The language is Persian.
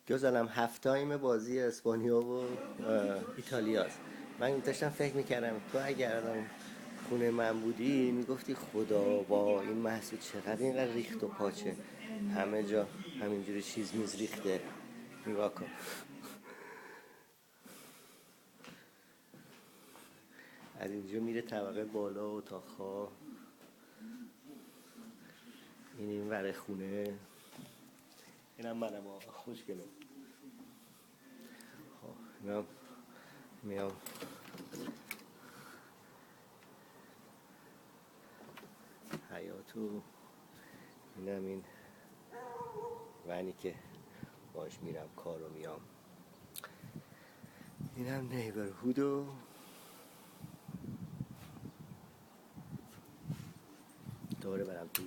گذارم 7 بازی اسپانیا و ایتالیاست. من داشتم فکر میکردم تو اگر الان خونه من بودی میگفتی خدا با این محسود چقدر اینقدر ریخت و پاچه، همه جا همینجوری چیز میز ریخته. نگاه کن، از اینجا میره طبقه بالا و تا خواه، این ور خونه، اینم منم. آقا خوشگله. خب میام حیاتو، اینم این ونی که باش میرم کارو میام، اینم نیبرهودو. دوباره برم تو